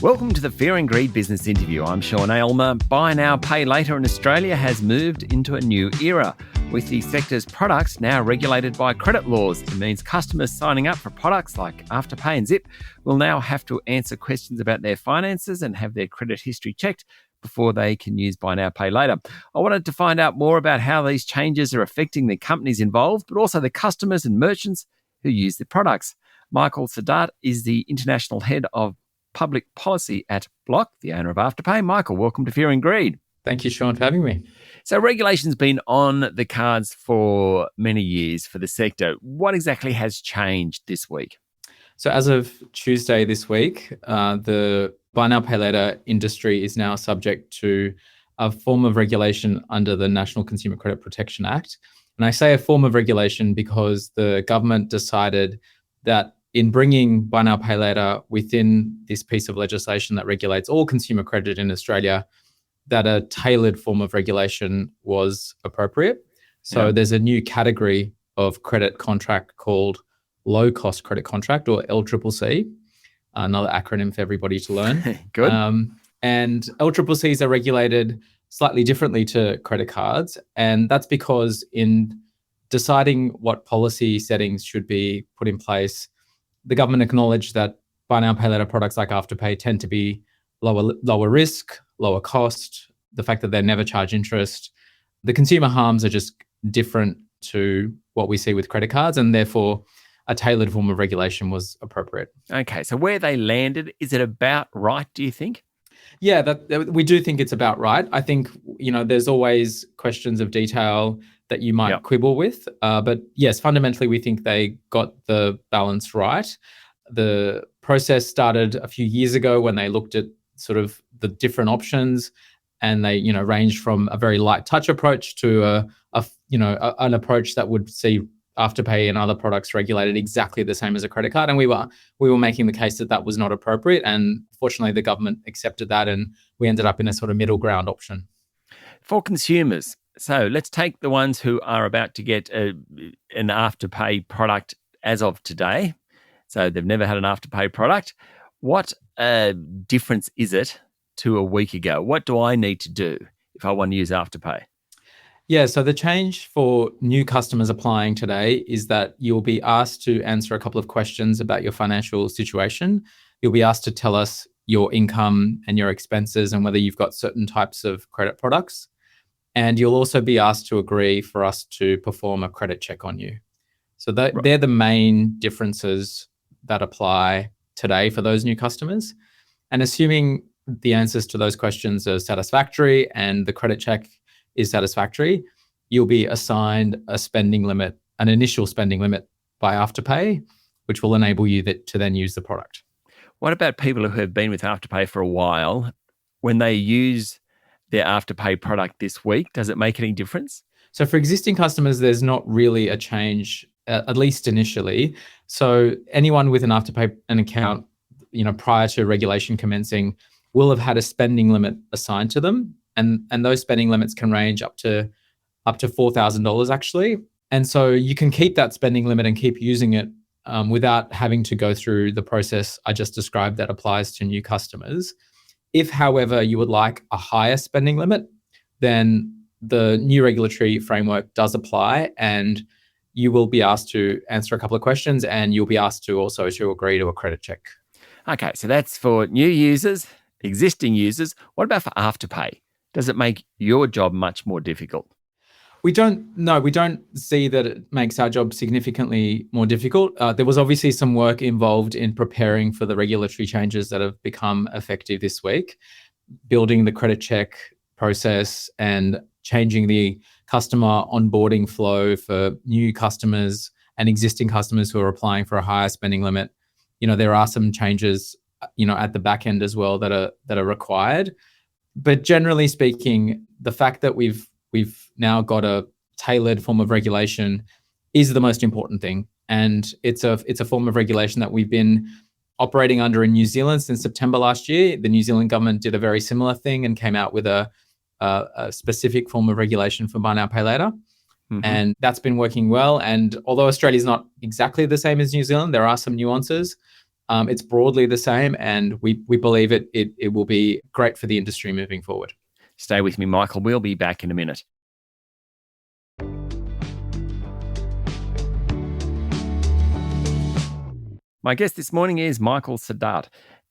Welcome to the Fear and Greed Business Interview. I'm Sean Aylmer. Buy now, pay later in Australia has moved into a new era. With the sector's products now regulated by credit laws, it means customers signing up for products like Afterpay and Zip will now have to answer questions about their finances and have their credit history checked before they can use buy now, pay later. I wanted to find out more about how these changes are affecting the companies involved, but also the customers and merchants who use the products. Michael Saadat is the International Head of Public Policy at Block, the owner of Afterpay. Michael, welcome to Fear and Greed. Thank you, Sean, for having me. So regulation's been on the cards for many years for the sector. What exactly has changed this week? So as of Tuesday this week, the buy now, pay later industry is now subject to a form of regulation under the National Consumer Credit Protection Act. And I say a form of regulation because the government decided that in bringing buy now, pay later within this piece of legislation that regulates all consumer credit in Australia, that a tailored form of regulation was appropriate. So There's a new category of credit contract called low-cost credit contract, or LCCC, another acronym for everybody to learn. Good. And LCCCs are regulated slightly differently to credit cards. And that's because in deciding what policy settings should be put in place, the government acknowledged that buy now, pay later products like Afterpay tend to be lower risk, lower cost, the fact that they never charge interest. The consumer harms are just different to what we see with credit cards, and therefore a tailored form of regulation was appropriate. Okay, so where they landed, is it about right, do you think? Yeah, that we do think it's about right. I think, there's always questions of detail that you might quibble with. But yes, fundamentally, we think they got the balance right. The process started a few years ago when they looked at sort of the different options, and they, ranged from a very light touch approach to an approach that would see Afterpay and other products regulated exactly the same as a credit card. And we were making the case that that was not appropriate. And fortunately, the government accepted that, and we ended up in a sort of middle ground option. For consumers, so let's take the ones who are about to get an Afterpay product as of today. So they've never had an Afterpay product. What difference is it to a week ago? What do I need to do if I want to use Afterpay? Yeah, so the change for new customers applying today is that you'll be asked to answer a couple of questions about your financial situation. You'll be asked to tell us your income and your expenses and whether you've got certain types of credit products. And you'll also be asked to agree for us to perform a credit check on you. So they're the main differences that apply today for those new customers. And assuming the answers to those questions are satisfactory and the credit check is satisfactory, you'll be assigned a spending limit, an initial spending limit by Afterpay, which will enable you to then use the product. What about people who have been with Afterpay for a while? When they use their Afterpay product this week, does it make any difference? So for existing customers, there's not really a change, at least initially. So anyone with an Afterpay account, prior to regulation commencing, will have had a spending limit assigned to them. And those spending limits can range up to $4,000 actually. And so you can keep that spending limit and keep using it without having to go through the process I just described that applies to new customers. If, however, you would like a higher spending limit, then the new regulatory framework does apply, and you will be asked to answer a couple of questions, and you'll be asked to also to agree to a credit check. Okay, so that's for new users, existing users. What about for Afterpay? Does it make your job much more difficult? We don't see that it makes our job significantly more difficult. There was obviously some work involved in preparing for the regulatory changes that have become effective this week, building the credit check process and changing the customer onboarding flow for new customers and existing customers who are applying for a higher spending limit. There are some changes, at the back end as well that are required. But generally speaking, the fact that we've now got a tailored form of regulation is the most important thing. And it's a form of regulation that we've been operating under in New Zealand since September last year. The New Zealand government did a very similar thing and came out with a specific form of regulation for buy now, pay later. Mm-hmm. And that's been working well. And although Australia is not exactly the same as New Zealand, there are some nuances. It's broadly the same, and we believe it will be great for the industry moving forward. Stay with me, Michael. We'll be back in a minute. My guest this morning is Michael Saadat,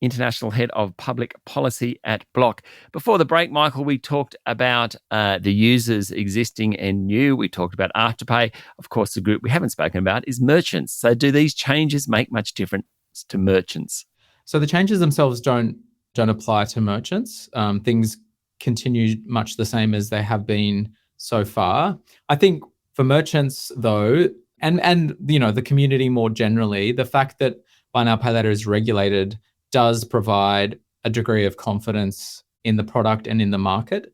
International Head of Public Policy at Block. Before the break, Michael, we talked about the users existing and new. We talked about Afterpay. Of course, the group we haven't spoken about is merchants. So do these changes make much difference to merchants? So the changes themselves don't apply to merchants. Things continue much the same as they have been so far. I think for merchants, though, and the community more generally, the fact that buy now, pay later is regulated does provide a degree of confidence in the product and in the market.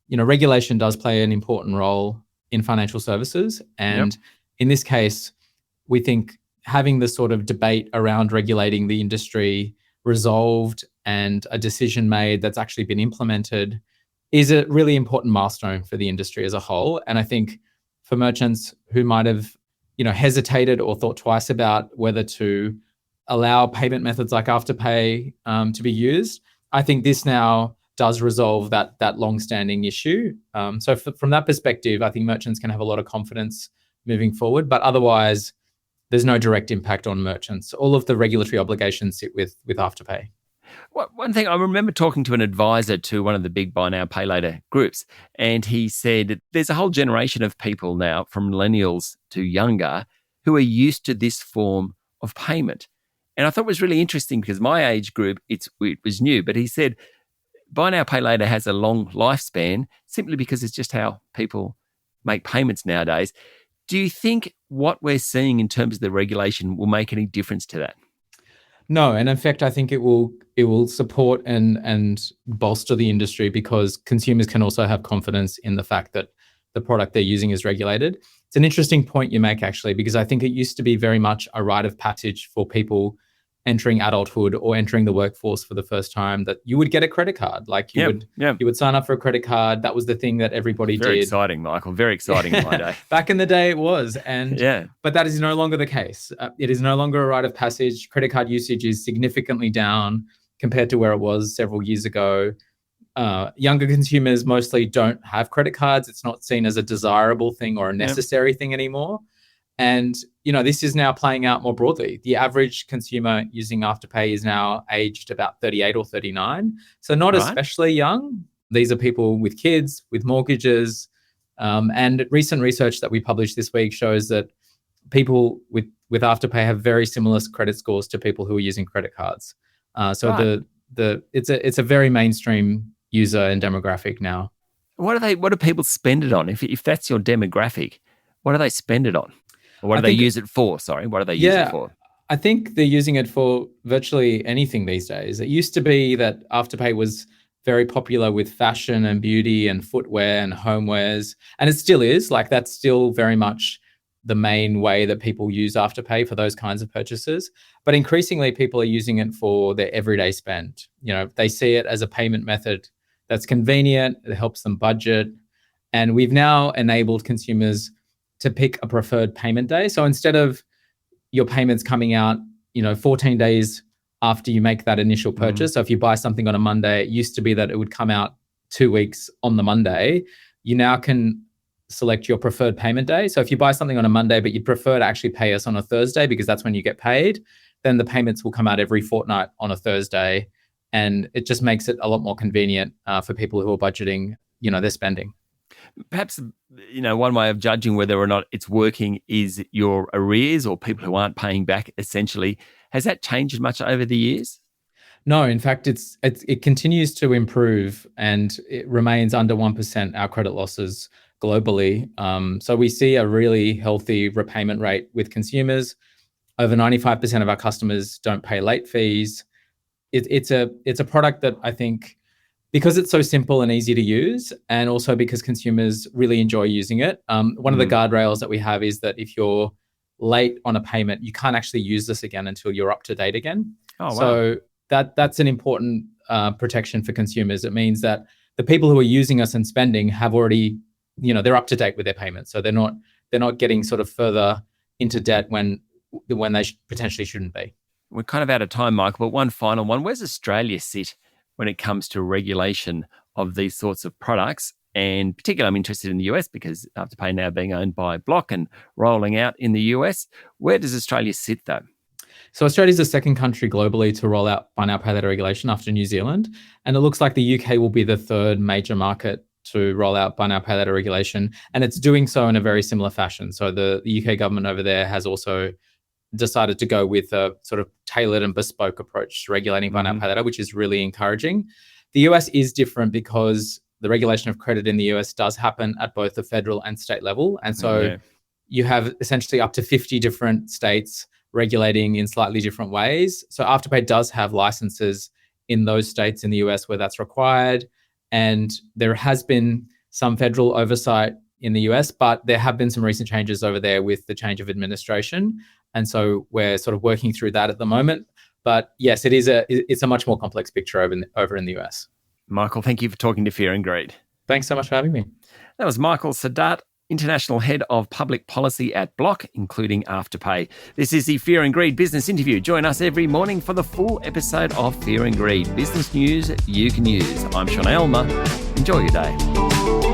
Regulation does play an important role in financial services. And in this case, we think having the sort of debate around regulating the industry resolved and a decision made that's actually been implemented is a really important milestone for the industry as a whole. And I think for merchants who might have hesitated or thought twice about whether to allow payment methods like Afterpay to be used, I think this now does resolve that long-standing issue. So from that perspective, I think merchants can have a lot of confidence moving forward. But otherwise, there's no direct impact on merchants. All of the regulatory obligations sit with Afterpay. One thing, I remember talking to an advisor to one of the big buy now, pay later groups, and he said there's a whole generation of people now, from millennials to younger, who are used to this form of payment. And I thought it was really interesting because my age group, it was new, but he said buy now, pay later has a long lifespan simply because it's just how people make payments nowadays. Do you think what we're seeing in terms of the regulation will make any difference to that? No, and in fact, I think it will support and bolster the industry because consumers can also have confidence in the fact that the product they're using is regulated. It's an interesting point you make, actually, because I think it used to be very much a rite of passage for people entering adulthood or entering the workforce for the first time that you would get a credit card. Like you would sign up for a credit card. That was the thing that everybody did. Very exciting, Michael. Very exciting in my day. Back in the day it was. But that is no longer the case. It is no longer a rite of passage. Credit card usage is significantly down compared to where it was several years ago. Younger consumers mostly don't have credit cards. It's not seen as a desirable thing or a necessary thing anymore. And, this is now playing out more broadly. The average consumer using Afterpay is now aged about 38 or 39. So not especially young. These are people with kids, with mortgages. And recent research that we published this week shows that people with Afterpay have very similar credit scores to people who are using credit cards. It's a very mainstream user and demographic now. What do people spend it on? If that's your demographic, what do they spend it on? Or what do they use it for? Sorry, what do they use it for? I think they're using it for virtually anything these days. It used to be that Afterpay was very popular with fashion and beauty and footwear and homewares, and it still is. Like that's still very much the main way that people use Afterpay for those kinds of purchases. But increasingly, people are using it for their everyday spend. They see it as a payment method that's convenient. It helps them budget, and we've now enabled consumers to pick a preferred payment day. So instead of your payments coming out, 14 days after you make that initial purchase. So if you buy something on a Monday, it used to be that it would come out 2 weeks on the Monday. You now can select your preferred payment day. So if you buy something on a Monday, but you'd prefer to actually pay us on a Thursday because that's when you get paid, then the payments will come out every fortnight on a Thursday. And it just makes it a lot more convenient for people who are budgeting, their spending. Perhaps, one way of judging whether or not it's working is your arrears or people who aren't paying back, essentially. Has that changed much over the years? No, in fact, it continues to improve and it remains under 1%, our credit losses globally. So we see a really healthy repayment rate with consumers. Over 95% of our customers don't pay late fees. It's a product that I think, because it's so simple and easy to use, and also because consumers really enjoy using it. One of the guardrails that we have is that if you're late on a payment, you can't actually use this again until you're up to date again. Oh, wow. So that's an important protection for consumers. It means that the people who are using us and spending have already, they're up to date with their payments. So they're not getting sort of further into debt when they potentially shouldn't be. We're kind of out of time, Michael, but one final one. Where's Australia sit when it comes to regulation of these sorts of products? And particularly, I'm interested in the US because Afterpay now being owned by Block and rolling out in the US. Where does Australia sit, though? So Australia is the second country globally to roll out buy now, pay later regulation after New Zealand. And it looks like the UK will be the third major market to roll out buy now, pay later regulation. And it's doing so in a very similar fashion. So the UK government over there has also decided to go with a sort of tailored and bespoke approach to regulating buy now, pay later, which is really encouraging. The US is different because the regulation of credit in the US does happen at both the federal and state level. And so you have essentially up to 50 different states regulating in slightly different ways. So Afterpay does have licenses in those states in the US where that's required. And there has been some federal oversight in the US, but there have been some recent changes over there with the change of administration. And so we're sort of working through that at the moment. But yes, it's a much more complex picture over in the US. Michael, thank you for talking to Fear and Greed. Thanks so much for having me. That was Michael Saadat, International Head of Public Policy at Block, including Afterpay. This is the Fear and Greed Business Interview. Join us every morning for the full episode of Fear and Greed, business news you can use. I'm Sean Aylmer. Enjoy your day.